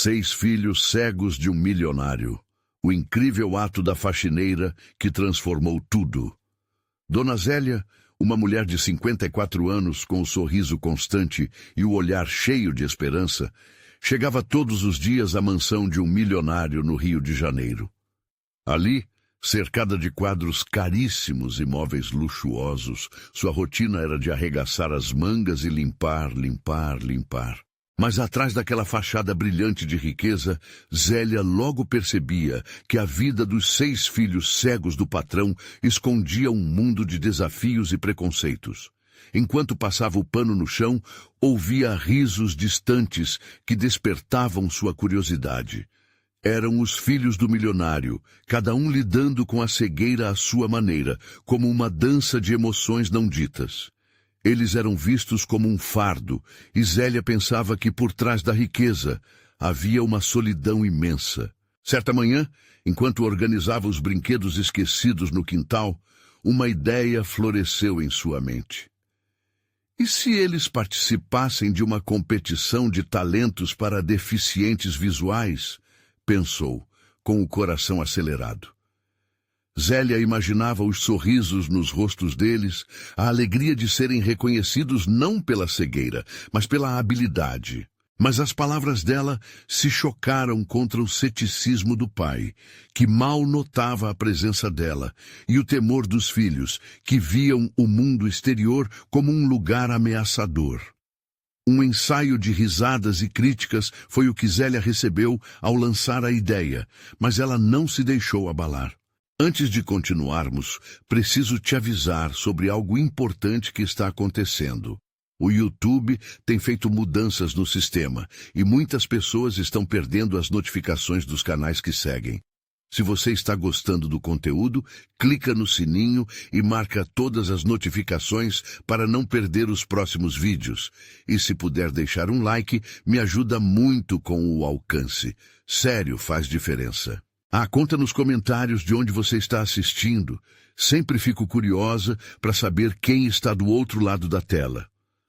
6 filhos cegos de um milionário. O incrível ato da faxineira que transformou tudo. Dona Zélia, uma mulher de 54 anos com o sorriso constante e o olhar cheio de esperança, chegava todos os dias à mansão de um milionário no Rio de Janeiro. Ali, cercada de quadros caríssimos e móveis luxuosos, sua rotina era de arregaçar as mangas e limpar, limpar, limpar. Mas atrás daquela fachada brilhante de riqueza, Zélia logo percebia que a vida dos 6 filhos cegos do patrão escondia um mundo de desafios e preconceitos. Enquanto passava o pano no chão, ouvia risos distantes que despertavam sua curiosidade. Eram os filhos do milionário, cada um lidando com a cegueira à sua maneira, como uma dança de emoções não ditas. Eles eram vistos como um fardo, e Zélia pensava que por trás da riqueza havia uma solidão imensa. Certa manhã, enquanto organizava os brinquedos esquecidos no quintal, uma ideia floresceu em sua mente. E se eles participassem de uma competição de talentos para deficientes visuais? Pensou, com o coração acelerado. Zélia imaginava os sorrisos nos rostos deles, a alegria de serem reconhecidos não pela cegueira, mas pela habilidade. Mas as palavras dela se chocaram contra o ceticismo do pai, que mal notava a presença dela, e o temor dos filhos, que viam o mundo exterior como um lugar ameaçador. Um ensaio de risadas e críticas foi o que Zélia recebeu ao lançar a ideia, mas ela não se deixou abalar. Antes de continuarmos, preciso te avisar sobre algo importante que está acontecendo. O YouTube tem feito mudanças no sistema e muitas pessoas estão perdendo as notificações dos canais que seguem. Se você está gostando do conteúdo, clica no sininho e marca todas as notificações para não perder os próximos vídeos. E se puder deixar um like, me ajuda muito com o alcance. Sério, faz diferença. Conta nos comentários de onde você está assistindo. Sempre fico curiosa para saber quem está do outro lado da tela.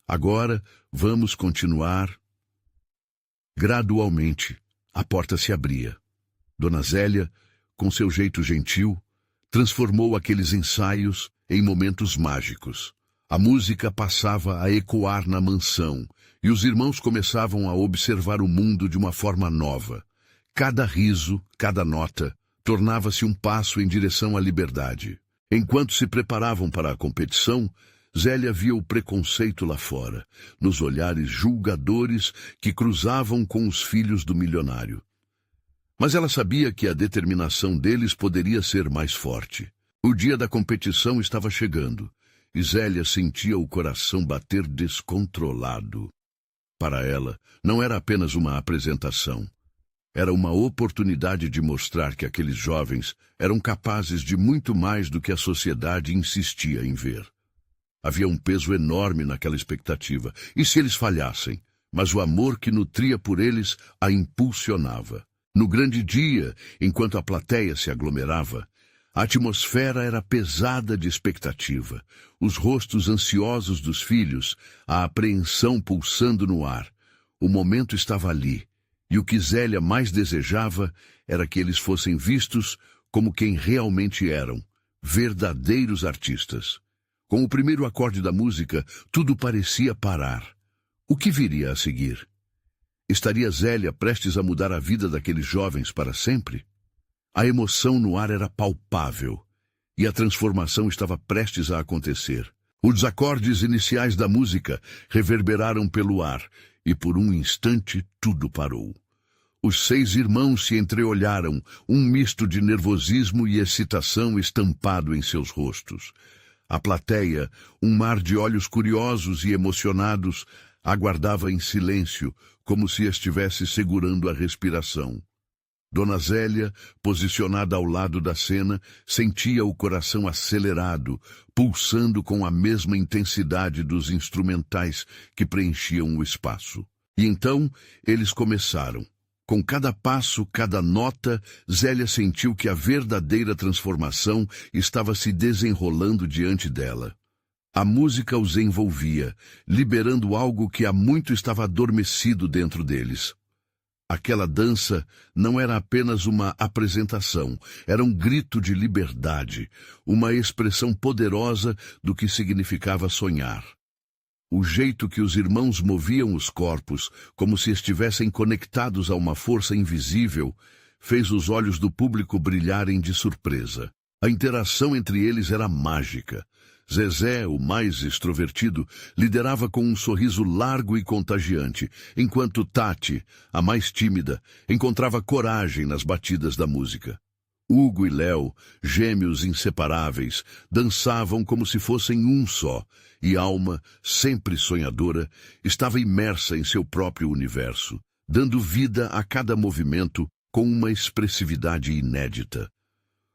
Agora, vamos continuar. Gradualmente, a porta se abria. Dona Zélia, com seu jeito gentil, transformou aqueles ensaios em momentos mágicos. A música passava a ecoar na mansão, e os irmãos começavam a observar o mundo de uma forma nova. Cada riso, cada nota, tornava-se um passo em direção à liberdade. Enquanto se preparavam para a competição, Zélia via o preconceito lá fora, nos olhares julgadores que cruzavam com os filhos do milionário. Mas ela sabia que a determinação deles poderia ser mais forte. O dia da competição estava chegando, e Zélia sentia o coração bater descontrolado. Para ela, não era apenas uma apresentação. Era uma oportunidade de mostrar que aqueles jovens eram capazes de muito mais do que a sociedade insistia em ver. Havia um peso enorme naquela expectativa, e se eles falhassem? Mas o amor que nutria por eles a impulsionava. No grande dia, enquanto a plateia se aglomerava, a atmosfera era pesada de expectativa, os rostos ansiosos dos filhos, a apreensão pulsando no ar. O momento estava ali. E o que Zélia mais desejava era que eles fossem vistos como quem realmente eram, verdadeiros artistas. Com o primeiro acorde da música, tudo parecia parar. O que viria a seguir? Estaria Zélia prestes a mudar a vida daqueles jovens para sempre? A emoção no ar era palpável, e a transformação estava prestes a acontecer. Os acordes iniciais da música reverberaram pelo ar, e por um instante tudo parou. Os 6 irmãos se entreolharam, um misto de nervosismo e excitação estampado em seus rostos. A plateia, um mar de olhos curiosos e emocionados, aguardava em silêncio, como se estivesse segurando a respiração. Dona Zélia, posicionada ao lado da cena, sentia o coração acelerado, pulsando com a mesma intensidade dos instrumentais que preenchiam o espaço. E então eles começaram. Com cada passo, cada nota, Zélia sentiu que a verdadeira transformação estava se desenrolando diante dela. A música os envolvia, liberando algo que há muito estava adormecido dentro deles. Aquela dança não era apenas uma apresentação, era um grito de liberdade, uma expressão poderosa do que significava sonhar. O jeito que os irmãos moviam os corpos, como se estivessem conectados a uma força invisível, fez os olhos do público brilharem de surpresa. A interação entre eles era mágica. Zezé, o mais extrovertido, liderava com um sorriso largo e contagiante, enquanto Tati, a mais tímida, encontrava coragem nas batidas da música. Hugo e Léo, gêmeos inseparáveis, dançavam como se fossem um só, e Alma, sempre sonhadora, estava imersa em seu próprio universo, dando vida a cada movimento com uma expressividade inédita.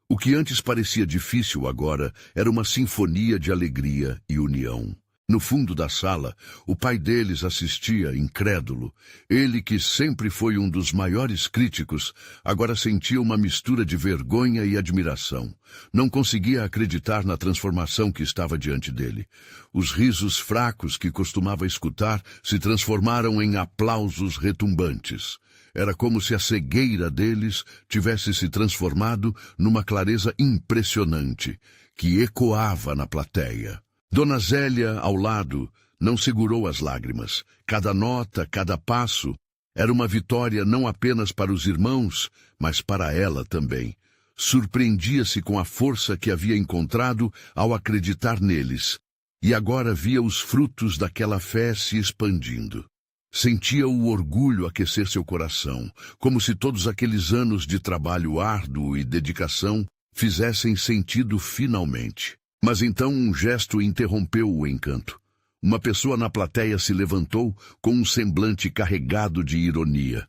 O que antes parecia difícil agora era uma sinfonia de alegria e união. No fundo da sala, o pai deles assistia, incrédulo. Ele, que sempre foi um dos maiores críticos, agora sentia uma mistura de vergonha e admiração. Não conseguia acreditar na transformação que estava diante dele. Os risos fracos que costumava escutar se transformaram em aplausos retumbantes. Era como se a cegueira deles tivesse se transformado numa clareza impressionante, que ecoava na plateia. Dona Zélia, ao lado, não segurou as lágrimas. Cada nota, cada passo, era uma vitória não apenas para os irmãos, mas para ela também. Surpreendia-se com a força que havia encontrado ao acreditar neles, e agora via os frutos daquela fé se expandindo. Sentia o orgulho aquecer seu coração, como se todos aqueles anos de trabalho árduo e dedicação fizessem sentido finalmente. Mas então um gesto interrompeu o encanto. Uma pessoa na plateia se levantou com um semblante carregado de ironia.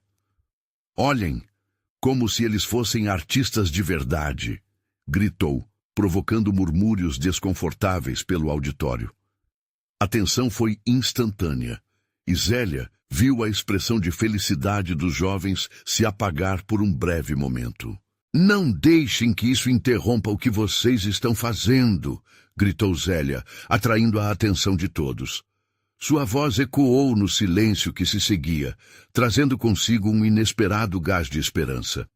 "Olhem, como se eles fossem artistas de verdade", gritou, provocando murmúrios desconfortáveis pelo auditório. A tensão foi instantânea, e Zélia viu a expressão de felicidade dos jovens se apagar por um breve momento. "Não deixem que isso interrompa o que vocês estão fazendo", gritou Zélia, atraindo a atenção de todos. Sua voz ecoou no silêncio que se seguia, trazendo consigo um inesperado gás de esperança.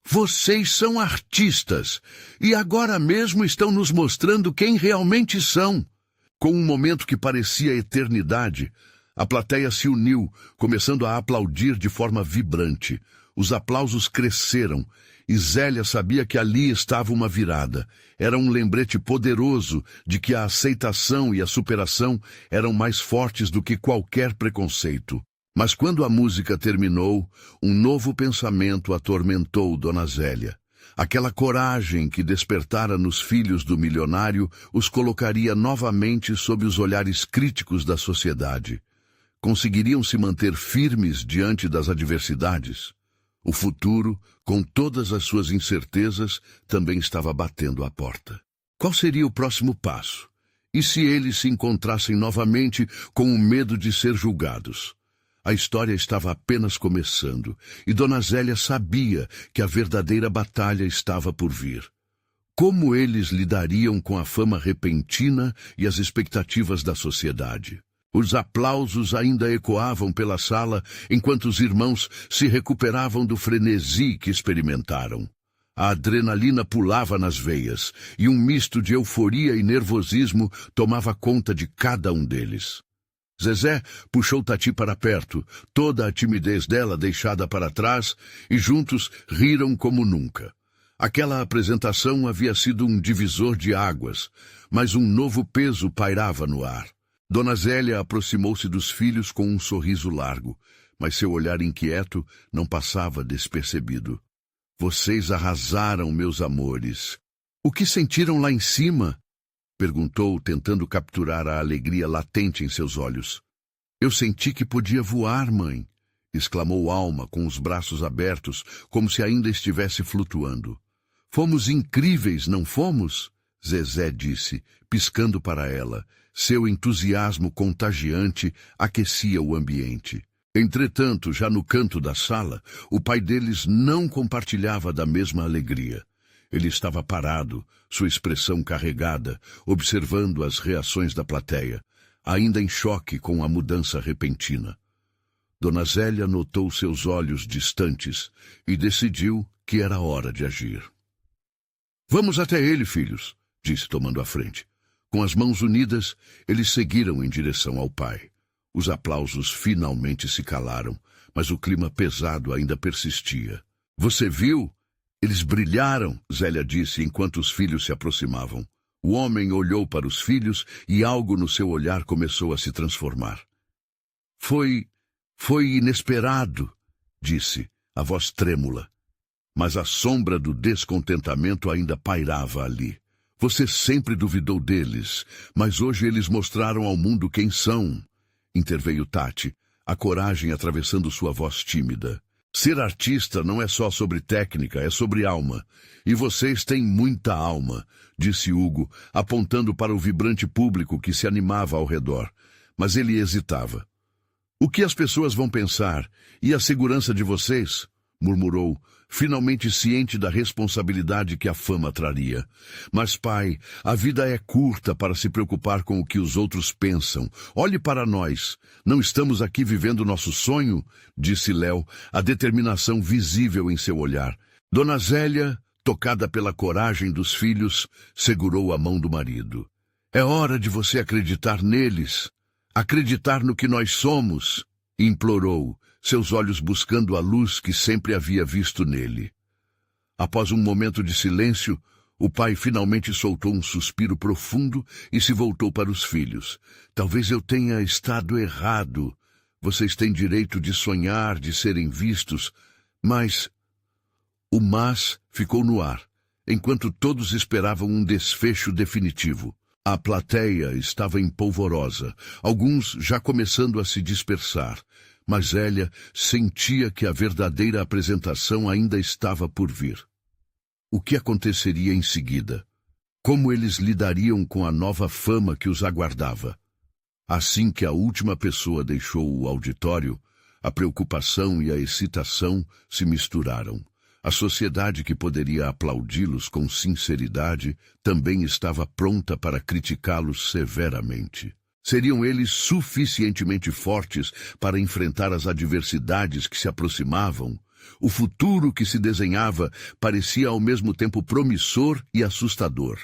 "Vocês são artistas, e agora mesmo estão nos mostrando quem realmente são." Com um momento que parecia eternidade, a plateia se uniu, começando a aplaudir de forma vibrante. Os aplausos cresceram, e Zélia sabia que ali estava uma virada. Era um lembrete poderoso de que a aceitação e a superação eram mais fortes do que qualquer preconceito. Mas quando a música terminou, um novo pensamento atormentou Dona Zélia. Aquela coragem que despertara nos filhos do milionário os colocaria novamente sob os olhares críticos da sociedade. Conseguiriam se manter firmes diante das adversidades? O futuro, com todas as suas incertezas, também estava batendo à porta. Qual seria o próximo passo? E se eles se encontrassem novamente com o medo de ser julgados? A história estava apenas começando, e Dona Zélia sabia que a verdadeira batalha estava por vir. Como eles lidariam com a fama repentina e as expectativas da sociedade? Os aplausos ainda ecoavam pela sala enquanto os irmãos se recuperavam do frenesi que experimentaram. A adrenalina pulava nas veias e um misto de euforia e nervosismo tomava conta de cada um deles. Zezé puxou Tati para perto, toda a timidez dela deixada para trás, e juntos riram como nunca. Aquela apresentação havia sido um divisor de águas, mas um novo peso pairava no ar. Dona Zélia aproximou-se dos filhos com um sorriso largo, mas seu olhar inquieto não passava despercebido. "Vocês arrasaram, meus amores." "O que sentiram lá em cima?" perguntou, tentando capturar a alegria latente em seus olhos. "Eu senti que podia voar, mãe", exclamou Alma com os braços abertos, como se ainda estivesse flutuando. "Fomos incríveis, não fomos?" Zezé disse, piscando para ela. Seu entusiasmo contagiante aquecia o ambiente. Entretanto, já no canto da sala, o pai deles não compartilhava da mesma alegria. Ele estava parado, sua expressão carregada, observando as reações da plateia, ainda em choque com a mudança repentina. Dona Zélia notou seus olhos distantes e decidiu que era hora de agir. Vamos até ele, filhos, disse tomando a frente. Com as mãos unidas, eles seguiram em direção ao pai. Os aplausos finalmente se calaram, mas o clima pesado ainda persistia. Você viu? Eles brilharam, Zélia disse enquanto os filhos se aproximavam. O homem olhou para os filhos e algo no seu olhar começou a se transformar. Foi inesperado, disse, a voz trêmula. Mas a sombra do descontentamento ainda pairava ali. Você sempre duvidou deles, mas hoje eles mostraram ao mundo quem são, interveio Tati, a coragem atravessando sua voz tímida. Ser artista não é só sobre técnica, é sobre alma. E vocês têm muita alma, disse Hugo, apontando para o vibrante público que se animava ao redor. Mas ele hesitava. O que as pessoas vão pensar? E a segurança de vocês? Murmurou, finalmente ciente da responsabilidade que a fama traria. Mas, pai, a vida é curta para se preocupar com o que os outros pensam. Olhe para nós. Não estamos aqui vivendo nosso sonho? Disse Léo, a determinação visível em seu olhar. Dona Zélia, tocada pela coragem dos filhos, segurou a mão do marido. É hora de você acreditar neles. Acreditar no que nós somos, implorou, seus olhos buscando a luz que sempre havia visto nele. Após um momento de silêncio, o pai finalmente soltou um suspiro profundo e se voltou para os filhos. Talvez eu tenha estado errado. Vocês têm direito de sonhar, de serem vistos, mas... O mas ficou no ar, enquanto todos esperavam um desfecho definitivo. A plateia estava empolvorosa, alguns já começando a se dispersar, mas Zélia sentia que a verdadeira apresentação ainda estava por vir. O que aconteceria em seguida? Como eles lidariam com a nova fama que os aguardava? Assim que a última pessoa deixou o auditório, a preocupação e a excitação se misturaram. A sociedade que poderia aplaudi-los com sinceridade também estava pronta para criticá-los severamente. Seriam eles suficientemente fortes para enfrentar as adversidades que se aproximavam? O futuro que se desenhava parecia ao mesmo tempo promissor e assustador.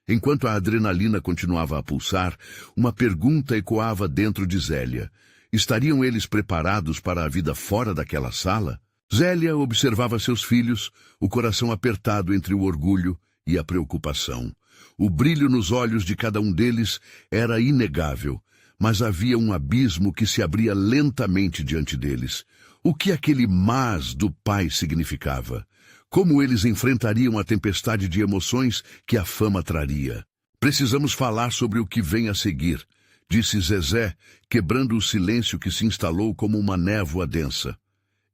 Enquanto a adrenalina continuava a pulsar, uma pergunta ecoava dentro de Zélia. Estariam eles preparados para a vida fora daquela sala? Zélia observava seus filhos, o coração apertado entre o orgulho e a preocupação. O brilho nos olhos de cada um deles era inegável, mas havia um abismo que se abria lentamente diante deles. O que aquele mas do pai significava? Como eles enfrentariam a tempestade de emoções que a fama traria? Precisamos falar sobre o que vem a seguir, disse Zezé, quebrando o silêncio que se instalou como uma névoa densa.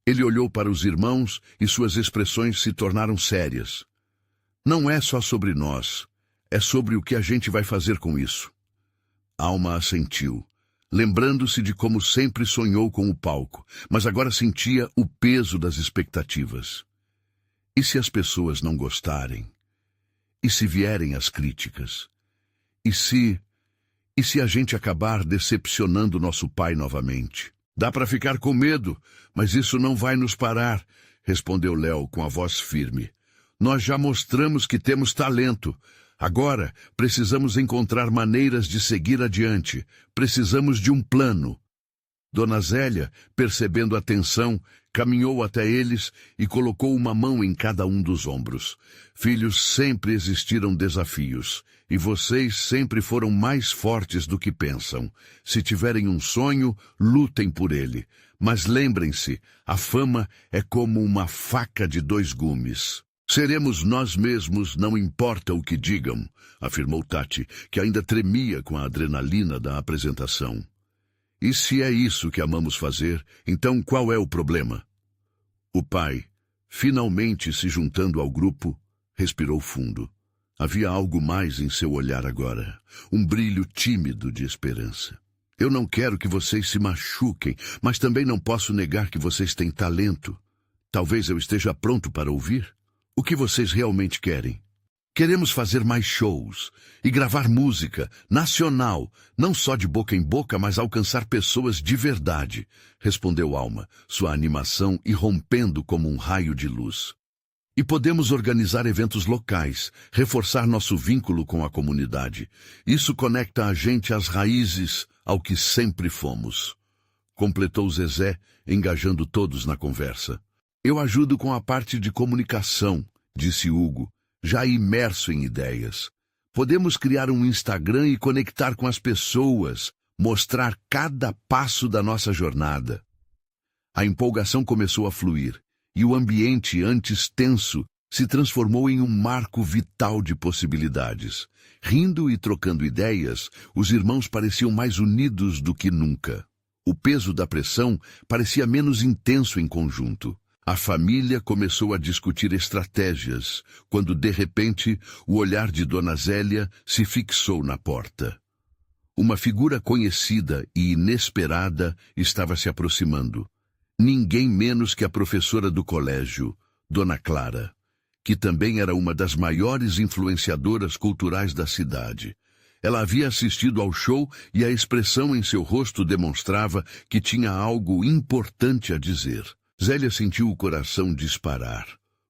Ele olhou para os irmãos e suas expressões se tornaram sérias. Não é só sobre nós, é sobre o que a gente vai fazer com isso. Alma assentiu, lembrando-se de como sempre sonhou com o palco, mas agora sentia o peso das expectativas. E se as pessoas não gostarem? E se vierem as críticas? E se a gente acabar decepcionando nosso pai novamente? Dá para ficar com medo, mas isso não vai nos parar, respondeu Léo com a voz firme. Nós já mostramos que temos talento. Agora precisamos encontrar maneiras de seguir adiante. Precisamos de um plano. Dona Zélia, percebendo a tensão, caminhou até eles e colocou uma mão em cada um dos ombros. Filhos, sempre existiram desafios, e vocês sempre foram mais fortes do que pensam. Se tiverem um sonho, lutem por ele. Mas lembrem-se, a fama é como uma faca de dois gumes. Seremos nós mesmos, não importa o que digam, afirmou Tati, que ainda tremia com a adrenalina da apresentação. E se é isso que amamos fazer, então qual é o problema? O pai, finalmente se juntando ao grupo, respirou fundo. Havia algo mais em seu olhar agora, um brilho tímido de esperança. Eu não quero que vocês se machuquem, mas também não posso negar que vocês têm talento. Talvez eu esteja pronto para ouvir. O que vocês realmente querem? Queremos fazer mais shows e gravar música nacional, não só de boca em boca, mas alcançar pessoas de verdade, respondeu Alma, sua animação irrompendo como um raio de luz. E podemos organizar eventos locais, reforçar nosso vínculo com a comunidade. Isso conecta a gente às raízes, ao que sempre fomos. Completou Zezé, engajando todos na conversa. Eu ajudo com a parte de comunicação, disse Hugo, já imerso em ideias. Podemos criar um Instagram e conectar com as pessoas, mostrar cada passo da nossa jornada. A empolgação começou a fluir, e o ambiente, antes tenso, se transformou em um marco vital de possibilidades. Rindo e trocando ideias, os irmãos pareciam mais unidos do que nunca. O peso da pressão parecia menos intenso em conjunto. A família começou a discutir estratégias, quando, de repente, o olhar de Dona Zélia se fixou na porta. Uma figura conhecida e inesperada estava se aproximando. Ninguém menos que a professora do colégio, Dona Clara, que também era uma das maiores influenciadoras culturais da cidade. Ela havia assistido ao show e a expressão em seu rosto demonstrava que tinha algo importante a dizer. Zélia sentiu o coração disparar.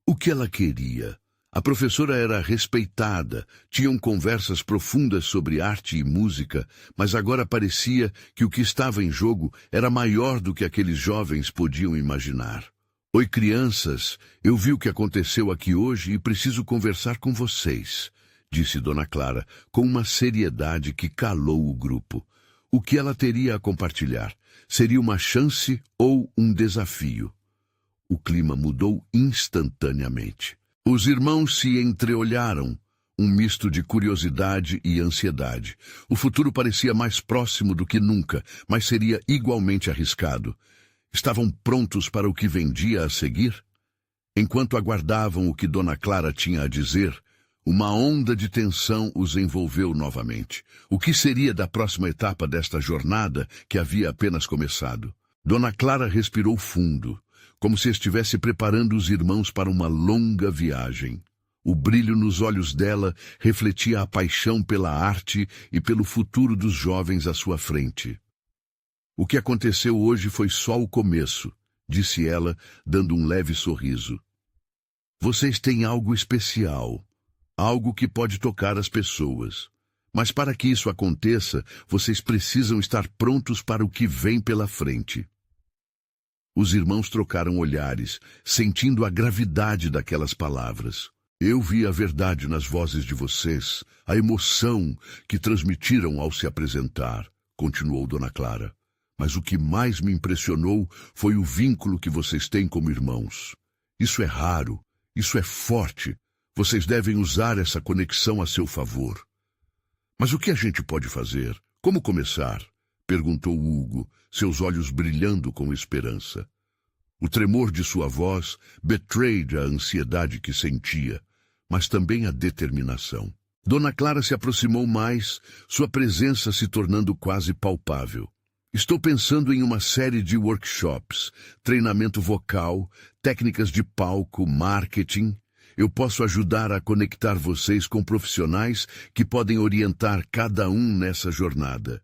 O que ela queria? A professora era respeitada, tinham conversas profundas sobre arte e música, mas agora parecia que o que estava em jogo era maior do que aqueles jovens podiam imaginar. Oi, crianças, eu vi o que aconteceu aqui hoje e preciso conversar com vocês, disse Dona Clara, com uma seriedade que calou o grupo. O que ela teria a compartilhar? Seria uma chance ou um desafio? O clima mudou instantaneamente. Os irmãos se entreolharam, um misto de curiosidade e ansiedade. O futuro parecia mais próximo do que nunca, mas seria igualmente arriscado. Estavam prontos para o que vendia a seguir? Enquanto aguardavam o que Dona Clara tinha a dizer, uma onda de tensão os envolveu novamente. O que seria da próxima etapa desta jornada que havia apenas começado? Dona Clara respirou fundo, como se estivesse preparando os irmãos para uma longa viagem. O brilho nos olhos dela refletia a paixão pela arte e pelo futuro dos jovens à sua frente. O que aconteceu hoje foi só o começo, disse ela, dando um leve sorriso. Vocês têm algo especial, algo que pode tocar as pessoas. Mas para que isso aconteça, vocês precisam estar prontos para o que vem pela frente. Os irmãos trocaram olhares, sentindo a gravidade daquelas palavras. Eu vi a verdade nas vozes de vocês, a emoção que transmitiram ao se apresentar, continuou Dona Clara. Mas o que mais me impressionou foi o vínculo que vocês têm como irmãos. Isso é raro, isso é forte. Vocês devem usar essa conexão a seu favor. Mas o que a gente pode fazer? Como começar? Perguntou Hugo, seus olhos brilhando com esperança. O tremor de sua voz betrayed a ansiedade que sentia, mas também a determinação. Dona Clara se aproximou mais, sua presença se tornando quase palpável. Estou pensando em uma série de workshops, treinamento vocal, técnicas de palco, marketing. Eu posso ajudar a conectar vocês com profissionais que podem orientar cada um nessa jornada.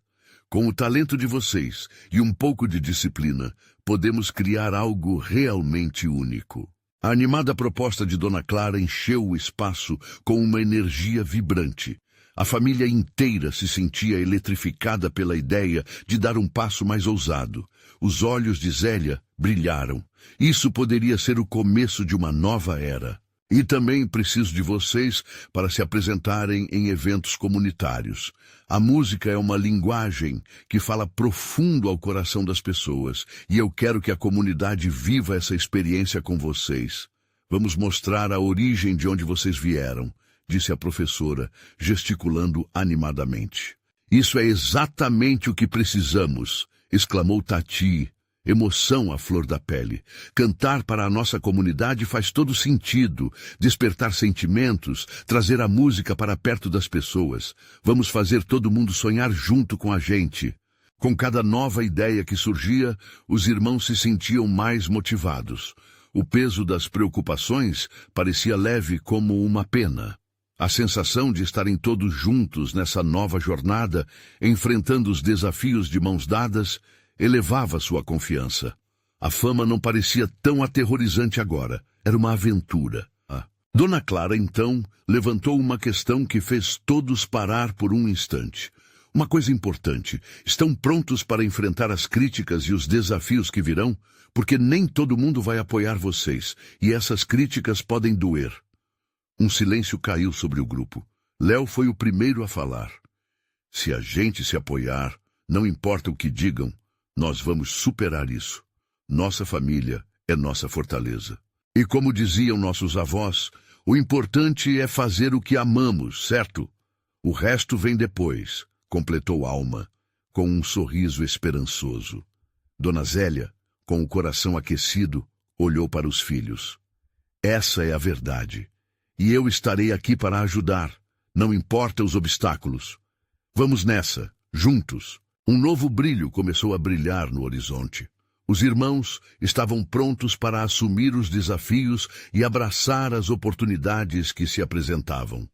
Com o talento de vocês e um pouco de disciplina, podemos criar algo realmente único. A animada proposta de Dona Clara encheu o espaço com uma energia vibrante. A família inteira se sentia eletrificada pela ideia de dar um passo mais ousado. Os olhos de Zélia brilharam. Isso poderia ser o começo de uma nova era. E também preciso de vocês para se apresentarem em eventos comunitários. A música é uma linguagem que fala profundo ao coração das pessoas, e eu quero que a comunidade viva essa experiência com vocês. Vamos mostrar a origem de onde vocês vieram, disse a professora, gesticulando animadamente. Isso é exatamente o que precisamos, exclamou Tati, emoção à flor da pele. Cantar para a nossa comunidade faz todo sentido. Despertar sentimentos, trazer a música para perto das pessoas. Vamos fazer todo mundo sonhar junto com a gente. Com cada nova ideia que surgia, os irmãos se sentiam mais motivados. O peso das preocupações parecia leve como uma pena. A sensação de estarem todos juntos nessa nova jornada, enfrentando os desafios de mãos dadas, elevava sua confiança. A fama não parecia tão aterrorizante agora. Era uma aventura. Dona Clara, então, levantou uma questão que fez todos parar por um instante. Uma coisa importante: estão prontos para enfrentar as críticas e os desafios que virão? Porque nem todo mundo vai apoiar vocês, e essas críticas podem doer. Um silêncio caiu sobre o grupo. Léo foi o primeiro a falar. Se a gente se apoiar, não importa o que digam, nós vamos superar isso. Nossa família é nossa fortaleza. E como diziam nossos avós, o importante é fazer o que amamos, certo? O resto vem depois, completou Alma, com um sorriso esperançoso. Dona Zélia, com o coração aquecido, olhou para os filhos. Essa é a verdade. E eu estarei aqui para ajudar, não importa os obstáculos. Vamos nessa, juntos. Um novo brilho começou a brilhar no horizonte. Os irmãos estavam prontos para assumir os desafios e abraçar as oportunidades que se apresentavam.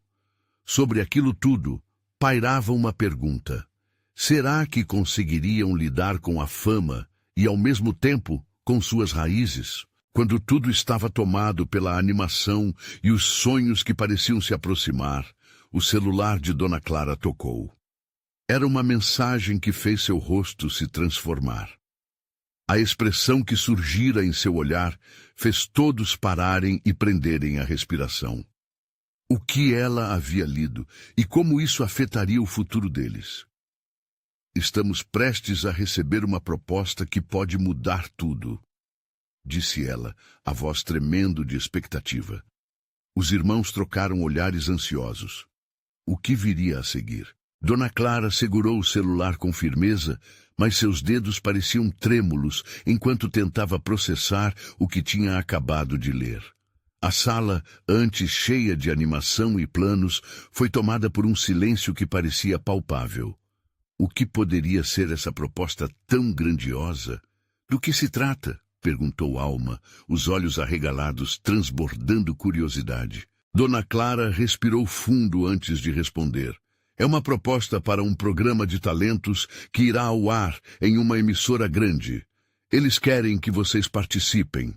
Sobre aquilo tudo, pairava uma pergunta. Será que conseguiriam lidar com a fama e, ao mesmo tempo, com suas raízes? Quando tudo estava tomado pela animação e os sonhos que pareciam se aproximar, o celular de Dona Clara tocou. Era uma mensagem que fez seu rosto se transformar. A expressão que surgira em seu olhar fez todos pararem e prenderem a respiração. O que ela havia lido e como isso afetaria o futuro deles? Estamos prestes a receber uma proposta que pode mudar tudo, disse ela, a voz tremendo de expectativa. Os irmãos trocaram olhares ansiosos. O que viria a seguir? Dona Clara segurou o celular com firmeza, mas seus dedos pareciam trêmulos enquanto tentava processar o que tinha acabado de ler. A sala, antes cheia de animação e planos, foi tomada por um silêncio que parecia palpável. O que poderia ser essa proposta tão grandiosa? Do que se trata? Perguntou Alma, os olhos arregalados transbordando curiosidade. Dona Clara respirou fundo antes de responder. É uma proposta para um programa de talentos que irá ao ar em uma emissora grande. Eles querem que vocês participem.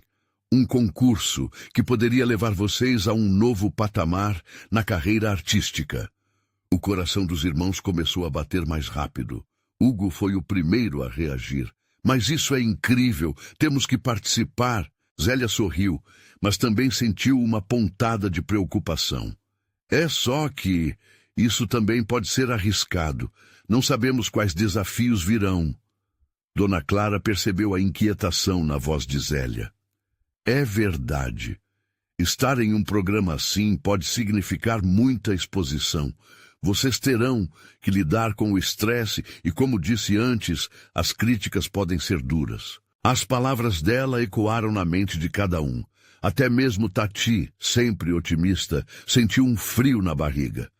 Um concurso que poderia levar vocês a um novo patamar na carreira artística. O coração dos irmãos começou a bater mais rápido. Hugo foi o primeiro a reagir. Mas isso é incrível, temos que participar. Zélia sorriu, mas também sentiu uma pontada de preocupação. É só que isso também pode ser arriscado. Não sabemos quais desafios virão. Dona Clara percebeu a inquietação na voz de Zélia. É verdade. Estar em um programa assim pode significar muita exposição. Vocês terão que lidar com o estresse e, como disse antes, as críticas podem ser duras. As palavras dela ecoaram na mente de cada um. Até mesmo Tati, sempre otimista, sentiu um frio na barriga.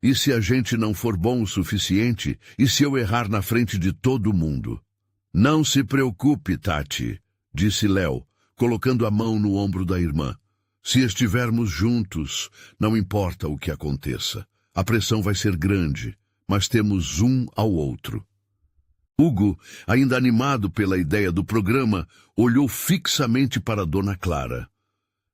E se a gente não for bom o suficiente? E se eu errar na frente de todo mundo? Não se preocupe, Tati, disse Léo, colocando a mão no ombro da irmã. Se estivermos juntos, não importa o que aconteça. A pressão vai ser grande, mas temos um ao outro. Hugo, ainda animado pela ideia do programa, olhou fixamente para Dona Clara.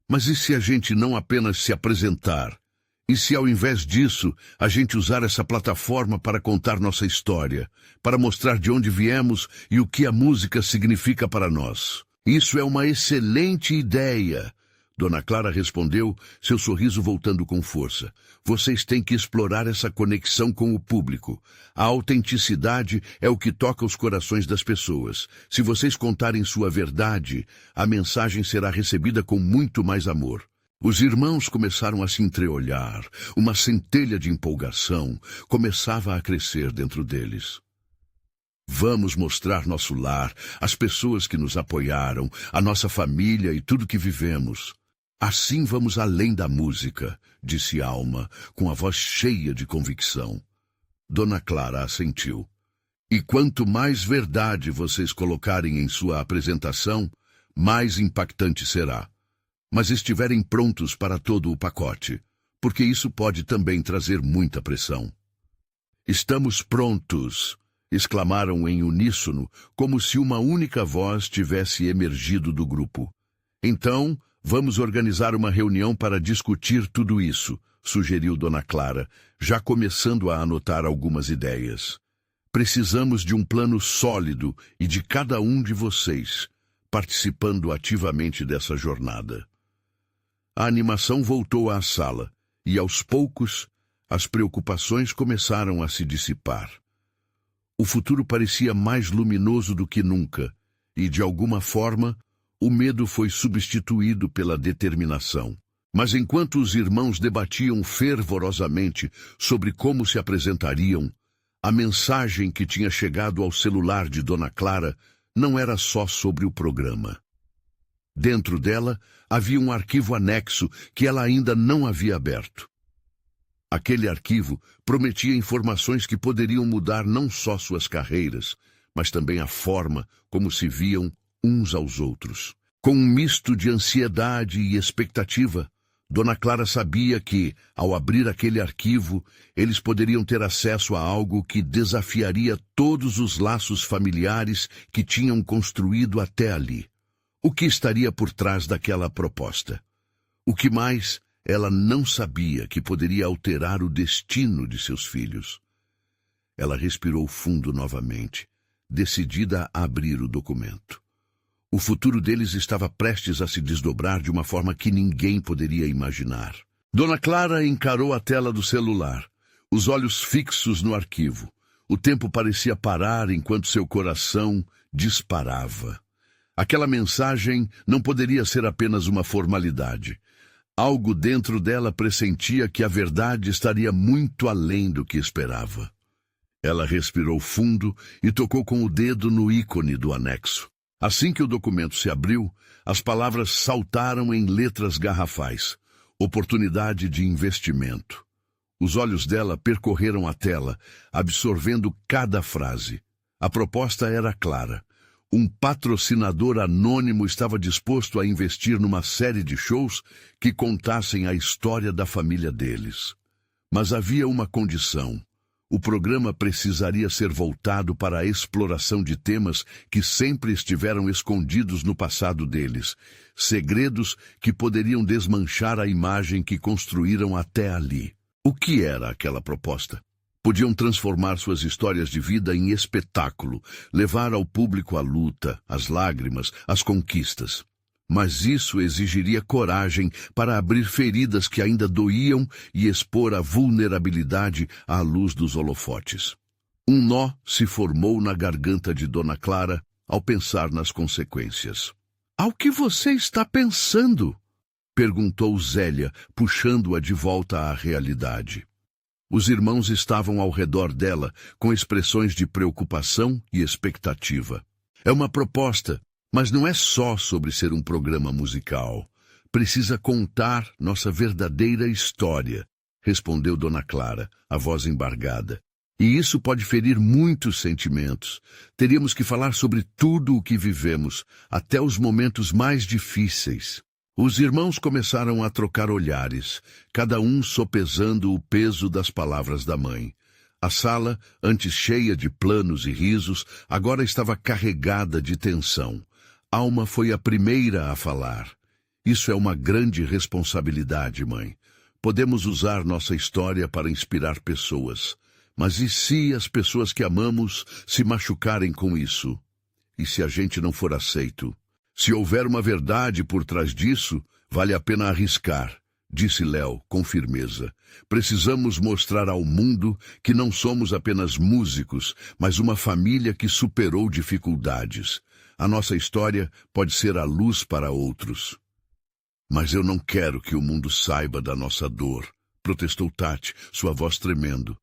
Mas e se a gente não apenas se apresentar? E se, ao invés disso, a gente usar essa plataforma para contar nossa história, para mostrar de onde viemos e o que a música significa para nós? Isso é uma excelente ideia, Dona Clara respondeu, seu sorriso voltando com força. Vocês têm que explorar essa conexão com o público. A autenticidade é o que toca os corações das pessoas. Se vocês contarem sua verdade, a mensagem será recebida com muito mais amor. Os irmãos começaram a se entreolhar. Uma centelha de empolgação começava a crescer dentro deles. Vamos mostrar nosso lar, as pessoas que nos apoiaram, a nossa família e tudo que vivemos. Assim vamos além da música, disse Alma, com a voz cheia de convicção. Dona Clara assentiu. E quanto mais verdade vocês colocarem em sua apresentação, mais impactante será. Mas estiverem prontos para todo o pacote. porque isso pode também trazer muita pressão. Estamos prontos! Exclamaram em uníssono, como se uma única voz tivesse emergido do grupo. Então, vamos organizar uma reunião para discutir tudo isso, sugeriu Dona Clara, já começando a anotar algumas ideias. Precisamos de um plano sólido e de cada um de vocês, participando ativamente dessa jornada. A animação voltou à sala, e aos poucos, as preocupações começaram a se dissipar. O futuro parecia mais luminoso do que nunca, e, de alguma forma, o medo foi substituído pela determinação. Mas enquanto os irmãos debatiam fervorosamente sobre como se apresentariam, a mensagem que tinha chegado ao celular de Dona Clara não era só sobre o programa. Dentro dela havia um arquivo anexo que ela ainda não havia aberto. Aquele arquivo prometia informações que poderiam mudar não só suas carreiras, mas também a forma como se viam uns aos outros. Com um misto de ansiedade e expectativa, Dona Clara sabia que, ao abrir aquele arquivo, eles poderiam ter acesso a algo que desafiaria todos os laços familiares que tinham construído até ali. O que estaria por trás daquela proposta? O que mais ela não sabia que poderia alterar o destino de seus filhos? Ela respirou fundo novamente, decidida a abrir o documento. O futuro deles estava prestes a se desdobrar de uma forma que ninguém poderia imaginar. Dona Clara encarou a tela do celular, os olhos fixos no arquivo. O tempo parecia parar enquanto seu coração disparava. Aquela mensagem não poderia ser apenas uma formalidade. Algo dentro dela pressentia que a verdade estaria muito além do que esperava. Ela respirou fundo e tocou com o dedo no ícone do anexo. Assim que o documento se abriu, as palavras saltaram em letras garrafais. Oportunidade de investimento. Os olhos dela percorreram a tela, absorvendo cada frase. A proposta era clara. Um patrocinador anônimo estava disposto a investir numa série de shows que contassem a história da família deles. Mas havia uma condição. O programa precisaria ser voltado para a exploração de temas que sempre estiveram escondidos no passado deles, segredos que poderiam desmanchar a imagem que construíram até ali. O que era aquela proposta? Podiam transformar suas histórias de vida em espetáculo, levar ao público a luta, as lágrimas, as conquistas. Mas isso exigiria coragem para abrir feridas que ainda doíam e expor a vulnerabilidade à luz dos holofotes. Um nó se formou na garganta de Dona Clara ao pensar nas consequências. "Ao que você está pensando?" perguntou Zélia, puxando-a de volta à realidade. Os irmãos estavam ao redor dela, com expressões de preocupação e expectativa. "É uma proposta, mas não é só sobre ser um programa musical. Precisa contar nossa verdadeira história", respondeu Dona Clara, a voz embargada. "E isso pode ferir muitos sentimentos. Teríamos que falar sobre tudo o que vivemos, até os momentos mais difíceis." Os irmãos começaram a trocar olhares, cada um sopesando o peso das palavras da mãe. A sala, antes cheia de planos e risos, agora estava carregada de tensão. Alma foi a primeira a falar. "Isso é uma grande responsabilidade, mãe. Podemos usar nossa história para inspirar pessoas. Mas e se as pessoas que amamos se machucarem com isso? E se a gente não for aceito? Se houver uma verdade por trás disso, vale a pena arriscar", disse Léo com firmeza. "Precisamos mostrar ao mundo que não somos apenas músicos, mas uma família que superou dificuldades. A nossa história pode ser a luz para outros." "Mas eu não quero que o mundo saiba da nossa dor", protestou Tati, sua voz tremendo.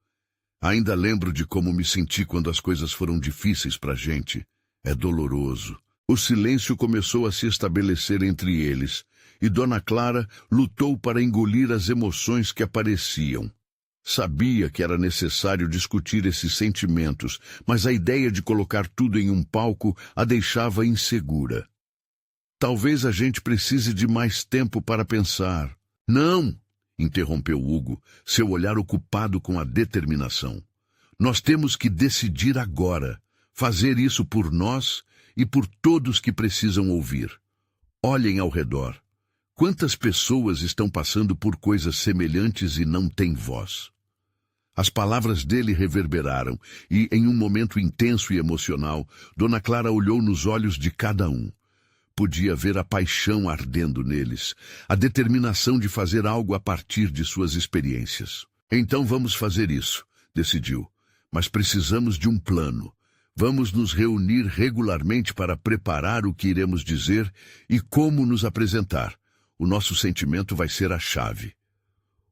"Ainda lembro de como me senti quando as coisas foram difíceis pra gente. É doloroso." O silêncio começou a se estabelecer entre eles, e Dona Clara lutou para engolir as emoções que apareciam. Sabia que era necessário discutir esses sentimentos, mas a ideia de colocar tudo em um palco a deixava insegura. "Talvez a gente precise de mais tempo para pensar." "Não! interrompeu Hugo, seu olhar ocupado com a determinação. Nós temos que decidir agora, fazer isso por nós e por todos que precisam ouvir. Olhem ao redor. Quantas pessoas estão passando por coisas semelhantes e não têm voz? As palavras dele reverberaram e, em um momento intenso e emocional, Dona Clara olhou nos olhos de cada um. Podia ver a paixão ardendo neles, a determinação de fazer algo a partir de suas experiências. Então vamos fazer isso, decidiu. Mas precisamos de um plano. Vamos nos reunir regularmente para preparar o que iremos dizer e como nos apresentar. O nosso sentimento vai ser a chave.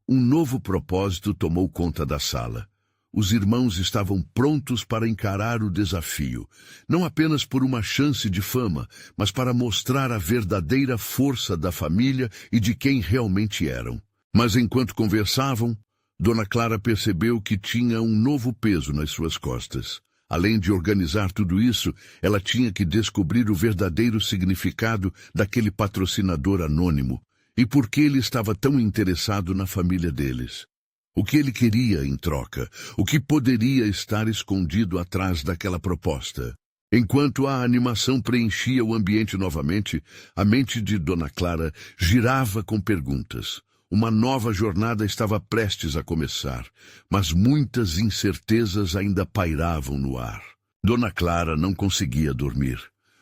Um novo propósito tomou conta da sala. Os irmãos estavam prontos para encarar o desafio, não apenas por uma chance de fama, mas para mostrar a verdadeira força da família e de quem realmente eram. Mas enquanto conversavam, Dona Clara percebeu que tinha um novo peso nas suas costas. Além de organizar tudo isso, ela tinha que descobrir o verdadeiro significado daquele patrocinador anônimo e por que ele estava tão interessado na família deles. O que ele queria em troca? O que poderia estar escondido atrás daquela proposta? Enquanto a animação preenchia o ambiente novamente, a mente de Dona Clara girava com perguntas. Uma nova jornada estava prestes a começar, mas muitas incertezas ainda pairavam no ar. Dona Clara não conseguia dormir.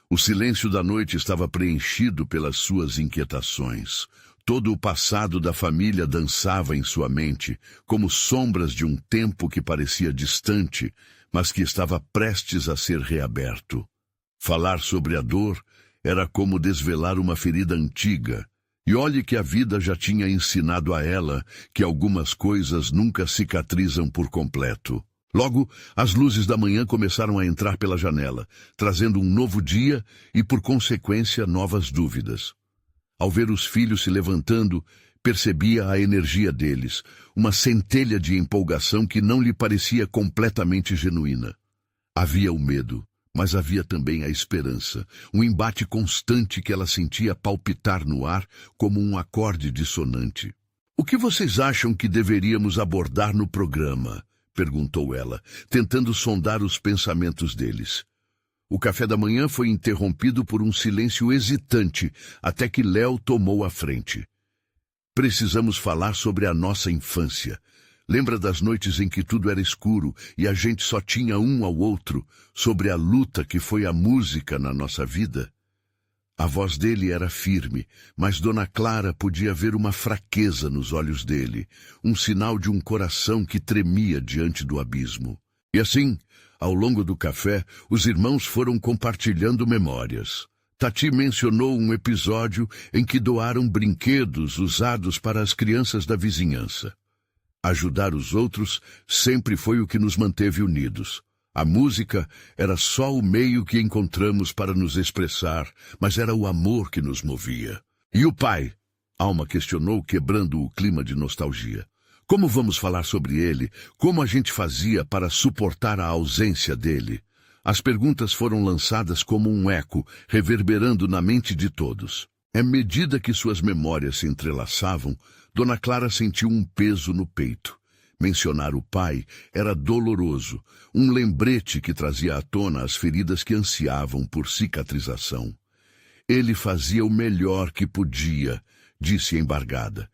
O silêncio da noite estava preenchido pelas suas inquietações. Todo o passado da família dançava em sua mente, como sombras de um tempo que parecia distante, mas que estava prestes a ser reaberto. Falar sobre a dor era como desvelar uma ferida antiga, e olhe que a vida já tinha ensinado a ela que algumas coisas nunca cicatrizam por completo. Logo, as luzes da manhã começaram a entrar pela janela, trazendo um novo dia e, por consequência, novas dúvidas. Ao ver os filhos se levantando, percebia a energia deles, uma centelha de empolgação que não lhe parecia completamente genuína. Havia o medo, mas havia também a esperança, um embate constante que ela sentia palpitar no ar como um acorde dissonante. "O que vocês acham que deveríamos abordar no programa?" perguntou ela, tentando sondar os pensamentos deles. O café da manhã foi interrompido por um silêncio hesitante, até que Léo tomou a frente. "Precisamos falar sobre a nossa infância. Lembra das noites em que tudo era escuro e a gente só tinha um ao outro, sobre a luta que foi a música na nossa vida?" A voz dele era firme, mas Dona Clara podia ver uma fraqueza nos olhos dele, um sinal de um coração que tremia diante do abismo. E assim, ao longo do café, os irmãos foram compartilhando memórias. Tati mencionou um episódio em que doaram brinquedos usados para as crianças da vizinhança. Ajudar os outros sempre foi o que nos manteve unidos. A música era só o meio que encontramos para nos expressar, mas era o amor que nos movia. "E o pai?" Alma questionou, quebrando o clima de nostalgia. "Como vamos falar sobre ele? Como a gente fazia para suportar a ausência dele?" As perguntas foram lançadas como um eco, reverberando na mente de todos. À medida que suas memórias se entrelaçavam, Dona Clara sentiu um peso no peito. Mencionar o pai era doloroso, um lembrete que trazia à tona as feridas que ansiavam por cicatrização. "Ele fazia o melhor que podia", disse embargada.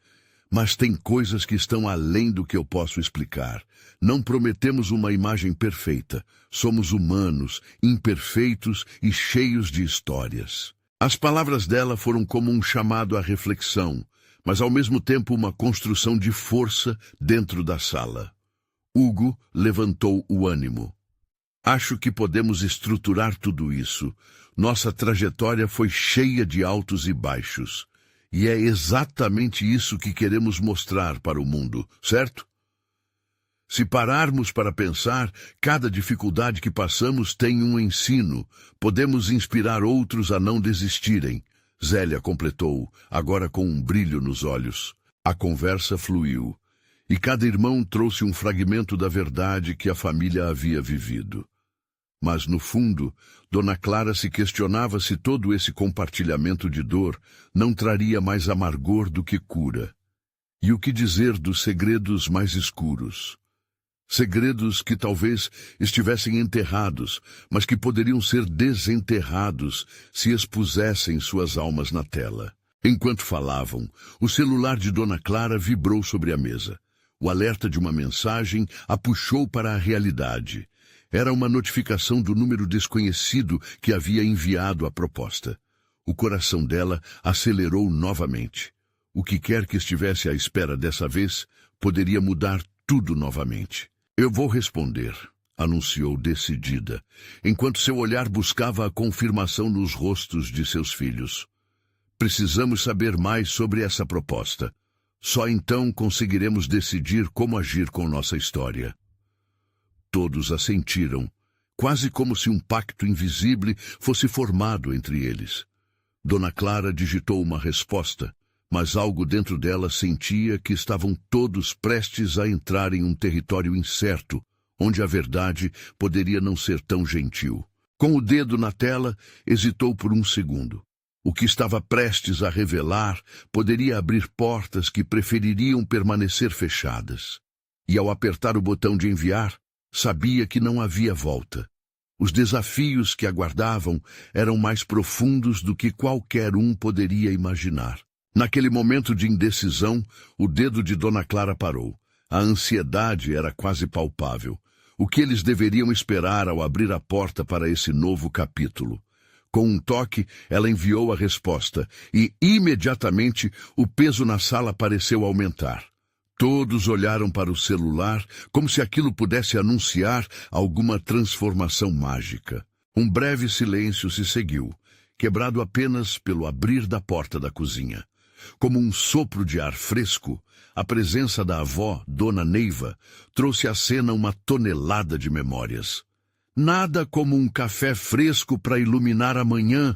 "Mas tem coisas que estão além do que eu posso explicar. Não prometemos uma imagem perfeita. Somos humanos, imperfeitos e cheios de histórias." As palavras dela foram como um chamado à reflexão, mas ao mesmo tempo uma construção de força dentro da sala. Hugo levantou o ânimo. "Acho que podemos estruturar tudo isso. Nossa trajetória foi cheia de altos e baixos. E é exatamente isso que queremos mostrar para o mundo, certo? Se pararmos para pensar, cada dificuldade que passamos tem um ensino. Podemos inspirar outros a não desistirem." Zélia completou, agora com um brilho nos olhos. A conversa fluiu, e cada irmão trouxe um fragmento da verdade que a família havia vivido. Mas, no fundo, Dona Clara se questionava se todo esse compartilhamento de dor não traria mais amargor do que cura. E o que dizer dos segredos mais escuros? Segredos que talvez estivessem enterrados, mas que poderiam ser desenterrados se expusessem suas almas na tela. Enquanto falavam, o celular de Dona Clara vibrou sobre a mesa. O alerta de uma mensagem a puxou para a realidade. Era uma notificação do número desconhecido que havia enviado a proposta. O coração dela acelerou novamente. O que quer que estivesse à espera dessa vez, poderia mudar tudo novamente. Eu vou responder, anunciou decidida, enquanto seu olhar buscava a confirmação nos rostos de seus filhos. Precisamos saber mais sobre essa proposta. Só então conseguiremos decidir como agir com nossa história. Todos assentiram, quase como se um pacto invisível fosse formado entre eles. Dona Clara digitou uma resposta, mas algo dentro dela sentia que estavam todos prestes a entrar em um território incerto, onde a verdade poderia não ser tão gentil. Com o dedo na tela, hesitou por um segundo. O que estava prestes a revelar poderia abrir portas que prefeririam permanecer fechadas. E ao apertar o botão de enviar, sabia que não havia volta. Os desafios que aguardavam eram mais profundos do que qualquer um poderia imaginar. Naquele momento de indecisão, o dedo de Dona Clara parou. A ansiedade era quase palpável. O que eles deveriam esperar ao abrir a porta para esse novo capítulo? Com um toque, ela enviou a resposta, e, imediatamente, o peso na sala pareceu aumentar. Todos olharam para o celular, como se aquilo pudesse anunciar alguma transformação mágica. Um breve silêncio se seguiu, quebrado apenas pelo abrir da porta da cozinha. Como um sopro de ar fresco, a presença da avó, Dona Neiva, trouxe à cena uma tonelada de memórias. "Nada como um café fresco para iluminar a manhã",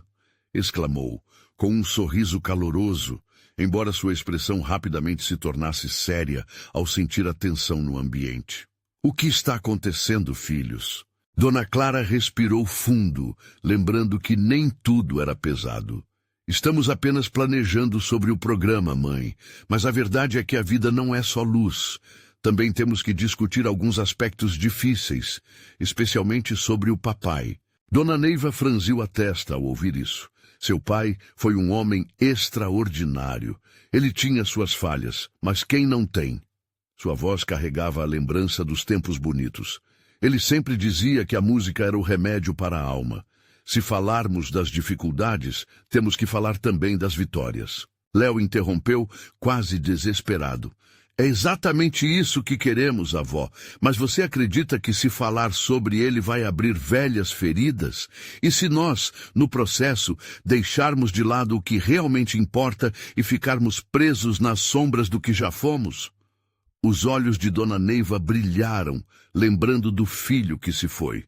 exclamou, com um sorriso caloroso, embora sua expressão rapidamente se tornasse séria ao sentir a tensão no ambiente. "O que está acontecendo, filhos?" Dona Clara respirou fundo, lembrando que nem tudo era pesado. "Estamos apenas planejando sobre o programa, mãe, mas a verdade é que a vida não é só luz. Também temos que discutir alguns aspectos difíceis, especialmente sobre o papai." Dona Neiva franziu a testa ao ouvir isso. Seu pai foi um homem extraordinário. Ele tinha suas falhas, mas quem não tem? Sua voz carregava a lembrança dos tempos bonitos. Ele sempre dizia que a música era o remédio para a alma. Se falarmos das dificuldades, temos que falar também das vitórias. Léo interrompeu, quase desesperado. "É exatamente isso que queremos, avó. Mas você acredita que se falar sobre ele vai abrir velhas feridas? E se nós, no processo, deixarmos de lado o que realmente importa e ficarmos presos nas sombras do que já fomos?" Os olhos de Dona Neiva brilharam, lembrando do filho que se foi.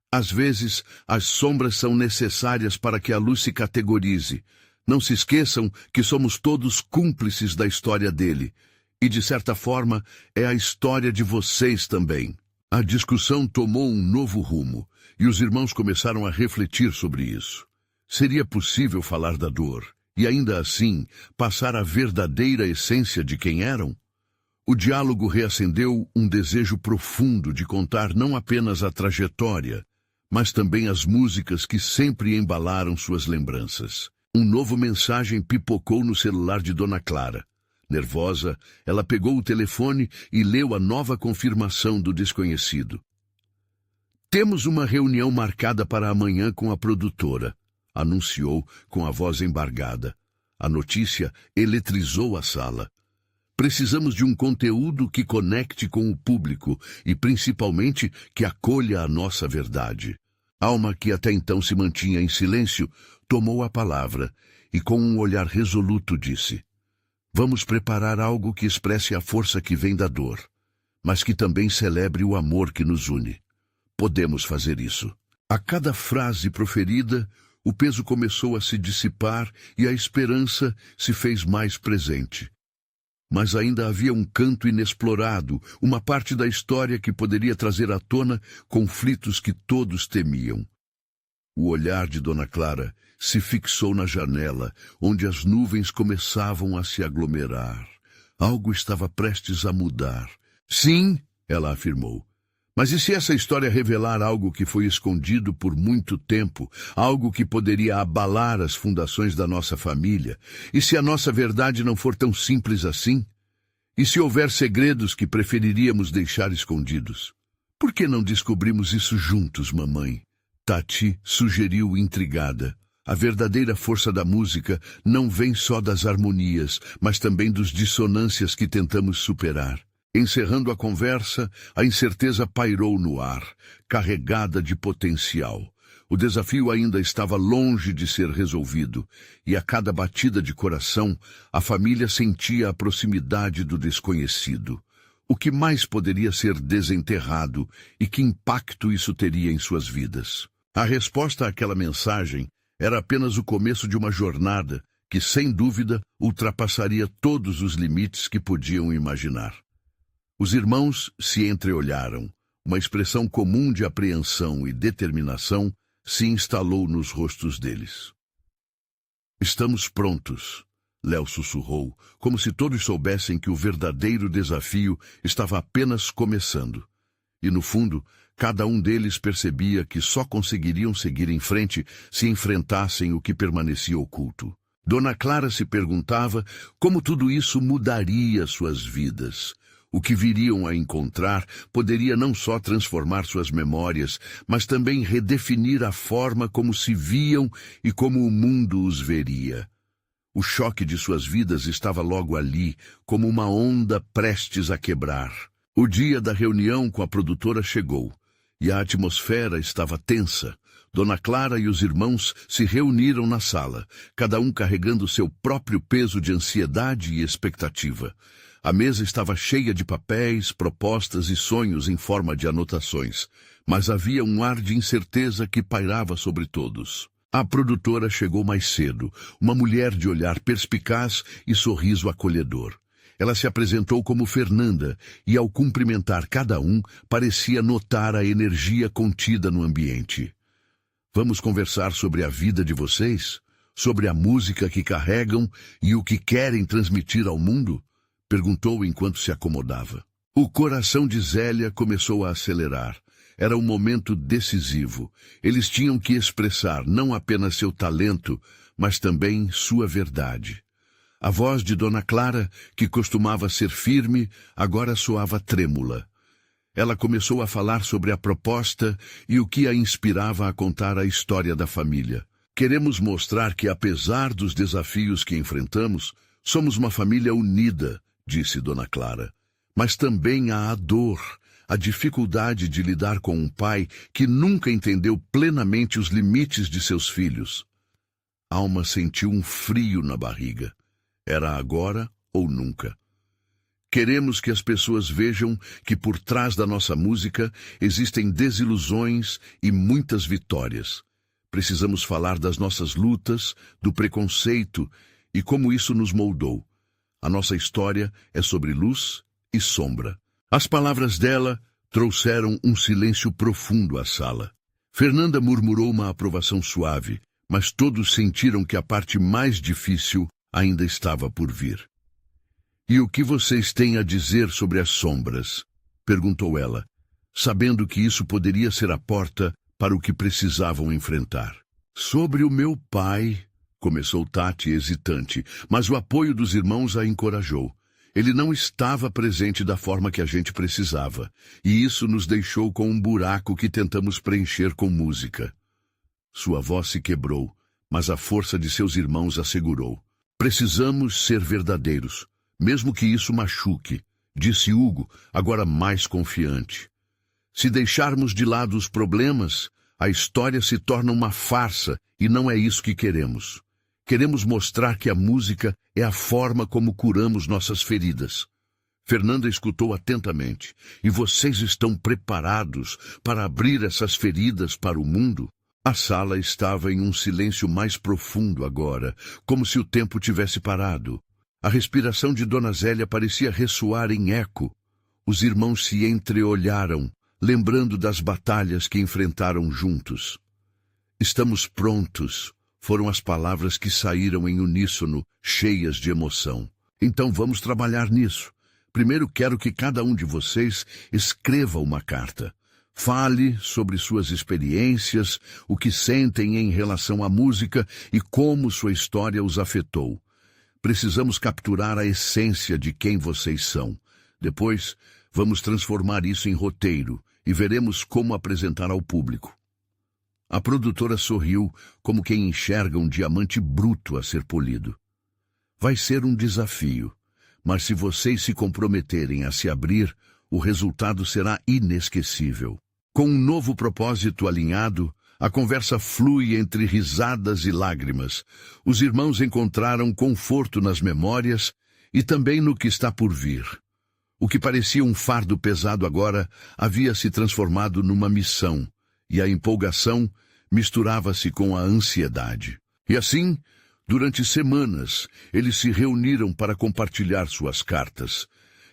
"Às vezes, as sombras são necessárias para que a luz se categorize. Não se esqueçam que somos todos cúmplices da história dele. E, de certa forma, é a história de vocês também." A discussão tomou um novo rumo, e os irmãos começaram a refletir sobre isso. Seria possível falar da dor, e ainda assim, passar a verdadeira essência de quem eram? O diálogo reacendeu um desejo profundo de contar não apenas a trajetória, mas também as músicas que sempre embalaram suas lembranças. Um novo mensagem pipocou no celular de Dona Clara. Nervosa, ela pegou o telefone e leu a nova confirmação do desconhecido. "Temos uma reunião marcada para amanhã com a produtora", anunciou com a voz embargada. A notícia eletrizou a sala. "Precisamos de um conteúdo que conecte com o público e, principalmente, que acolha a nossa verdade." Alma, que até então se mantinha em silêncio, tomou a palavra e, com um olhar resoluto, disse: "Vamos preparar algo que expresse a força que vem da dor, mas que também celebre o amor que nos une. Podemos fazer isso." A cada frase proferida, o peso começou a se dissipar e a esperança se fez mais presente. Mas ainda havia um canto inexplorado, uma parte da história que poderia trazer à tona conflitos que todos temiam. O olhar de Dona Clara se fixou na janela, onde as nuvens começavam a se aglomerar. Algo estava prestes a mudar. Sim, ela afirmou. Mas e se essa história revelar algo que foi escondido por muito tempo, algo que poderia abalar as fundações da nossa família? E se a nossa verdade não for tão simples assim? E se houver segredos que preferiríamos deixar escondidos? Por que não descobrimos isso juntos, mamãe? Tati sugeriu intrigada. A verdadeira força da música não vem só das harmonias, mas também dos dissonâncias que tentamos superar. Encerrando a conversa, a incerteza pairou no ar, carregada de potencial. O desafio ainda estava longe de ser resolvido, e a cada batida de coração, a família sentia a proximidade do desconhecido. O que mais poderia ser desenterrado e que impacto isso teria em suas vidas? A resposta àquela mensagem era apenas o começo de uma jornada que, sem dúvida, ultrapassaria todos os limites que podiam imaginar. Os irmãos se entreolharam. Uma expressão comum de apreensão e determinação se instalou nos rostos deles. Estamos prontos, Léo sussurrou, como se todos soubessem que o verdadeiro desafio estava apenas começando. E, no fundo, cada um deles percebia que só conseguiriam seguir em frente se enfrentassem o que permanecia oculto. Dona Clara se perguntava como tudo isso mudaria suas vidas. O que viriam a encontrar poderia não só transformar suas memórias, mas também redefinir a forma como se viam e como o mundo os veria. O choque de suas vidas estava logo ali, como uma onda prestes a quebrar. O dia da reunião com a produtora chegou, e a atmosfera estava tensa. Dona Clara e os irmãos se reuniram na sala, cada um carregando seu próprio peso de ansiedade e expectativa. A mesa estava cheia de papéis, propostas e sonhos em forma de anotações, mas havia um ar de incerteza que pairava sobre todos. A produtora chegou mais cedo, uma mulher de olhar perspicaz e sorriso acolhedor. Ela se apresentou como Fernanda e, ao cumprimentar cada um, parecia notar a energia contida no ambiente. Vamos conversar sobre a vida de vocês? Sobre a música que carregam e o que querem transmitir ao mundo? Perguntou enquanto se acomodava. O coração de Zélia começou a acelerar. Era um momento decisivo. Eles tinham que expressar não apenas seu talento, mas também sua verdade. A voz de Dona Clara, que costumava ser firme, agora soava trêmula. Ela começou a falar sobre a proposta e o que a inspirava a contar a história da família. Queremos mostrar que, apesar dos desafios que enfrentamos, somos uma família unida, disse Dona Clara. Mas também há a dor, a dificuldade de lidar com um pai que nunca entendeu plenamente os limites de seus filhos. Alma sentiu um frio na barriga. Era agora ou nunca. Queremos que as pessoas vejam que por trás da nossa música existem desilusões e muitas vitórias. Precisamos falar das nossas lutas, do preconceito e como isso nos moldou. A nossa história é sobre luz e sombra. As palavras dela trouxeram um silêncio profundo à sala. Fernanda murmurou uma aprovação suave, mas todos sentiram que a parte mais difícil ainda estava por vir. E o que vocês têm a dizer sobre as sombras? Perguntou ela, sabendo que isso poderia ser a porta para o que precisavam enfrentar. Sobre o meu pai, começou Tati hesitante, mas o apoio dos irmãos a encorajou. Ele não estava presente da forma que a gente precisava, e isso nos deixou com um buraco que tentamos preencher com música. Sua voz se quebrou, mas a força de seus irmãos a segurou. Precisamos ser verdadeiros, mesmo que isso machuque, disse Hugo, agora mais confiante. Se deixarmos de lado os problemas, a história se torna uma farsa e não é isso que queremos. Queremos mostrar que a música é a forma como curamos nossas feridas. Fernanda escutou atentamente. E vocês estão preparados para abrir essas feridas para o mundo? A sala estava em um silêncio mais profundo agora, como se o tempo tivesse parado. A respiração de Dona Zélia parecia ressoar em eco. Os irmãos se entreolharam, lembrando das batalhas que enfrentaram juntos. Estamos prontos. Foram as palavras que saíram em uníssono, cheias de emoção. Então vamos trabalhar nisso. Primeiro quero que cada um de vocês escreva uma carta. Fale sobre suas experiências, o que sentem em relação à música e como sua história os afetou. Precisamos capturar a essência de quem vocês são. Depois, vamos transformar isso em roteiro e veremos como apresentar ao público. A produtora sorriu como quem enxerga um diamante bruto a ser polido. Vai ser um desafio, mas se vocês se comprometerem a se abrir, o resultado será inesquecível. Com um novo propósito alinhado, a conversa flui entre risadas e lágrimas. Os irmãos encontraram conforto nas memórias e também no que está por vir. O que parecia um fardo pesado agora havia se transformado numa missão, e a empolgação misturava-se com a ansiedade. E assim, durante semanas, eles se reuniram para compartilhar suas cartas.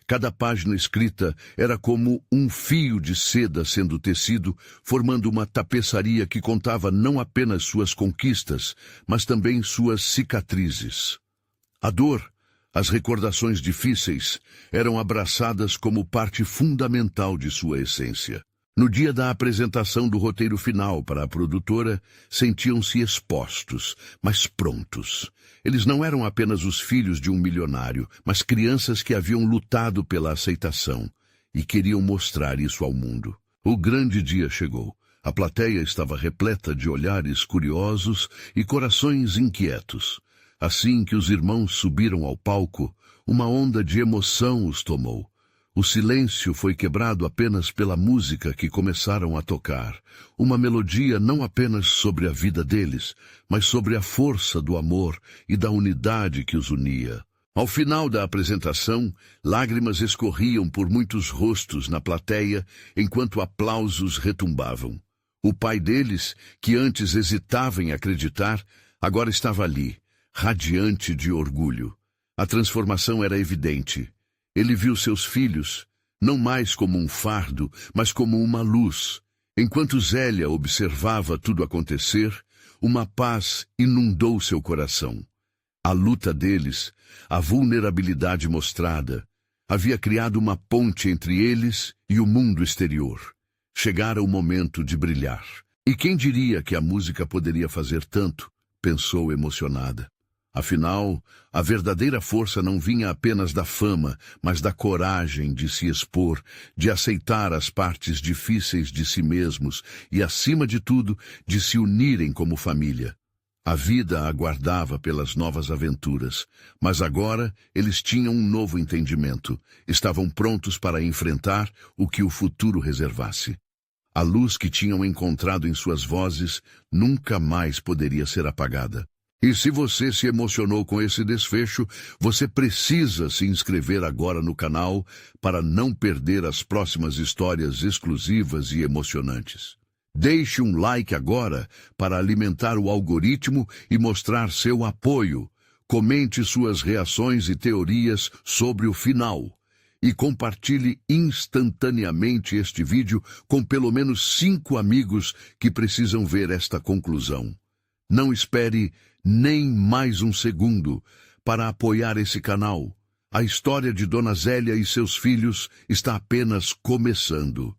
Cada página escrita era como um fio de seda sendo tecido, formando uma tapeçaria que contava não apenas suas conquistas, mas também suas cicatrizes. A dor, as recordações difíceis, eram abraçadas como parte fundamental de sua essência. No dia da apresentação do roteiro final para a produtora, sentiam-se expostos, mas prontos. Eles não eram apenas os filhos de um milionário, mas crianças que haviam lutado pela aceitação e queriam mostrar isso ao mundo. O grande dia chegou. A plateia estava repleta de olhares curiosos e corações inquietos. Assim que os irmãos subiram ao palco, uma onda de emoção os tomou. O silêncio foi quebrado apenas pela música que começaram a tocar. Uma melodia não apenas sobre a vida deles, mas sobre a força do amor e da unidade que os unia. Ao final da apresentação, lágrimas escorriam por muitos rostos na plateia, enquanto aplausos retumbavam. O pai deles, que antes hesitava em acreditar, agora estava ali, radiante de orgulho. A transformação era evidente. Ele viu seus filhos, não mais como um fardo, mas como uma luz. Enquanto Zélia observava tudo acontecer, uma paz inundou seu coração. A luta deles, a vulnerabilidade mostrada, havia criado uma ponte entre eles e o mundo exterior. Chegara o momento de brilhar. E quem diria que a música poderia fazer tanto? Pensou emocionada. Afinal, a verdadeira força não vinha apenas da fama, mas da coragem de se expor, de aceitar as partes difíceis de si mesmos e, acima de tudo, de se unirem como família. A vida aguardava pelas novas aventuras, mas agora eles tinham um novo entendimento. Estavam prontos para enfrentar o que o futuro reservasse. A luz que tinham encontrado em suas vozes nunca mais poderia ser apagada. E se você se emocionou com esse desfecho, você precisa se inscrever agora no canal para não perder as próximas histórias exclusivas e emocionantes. Deixe um like agora para alimentar o algoritmo e mostrar seu apoio. Comente suas reações e teorias sobre o final. E compartilhe instantaneamente este vídeo com pelo menos 5 amigos que precisam ver esta conclusão. Não espere nem mais um segundo para apoiar esse canal. A história de Dona Zélia e seus filhos está apenas começando.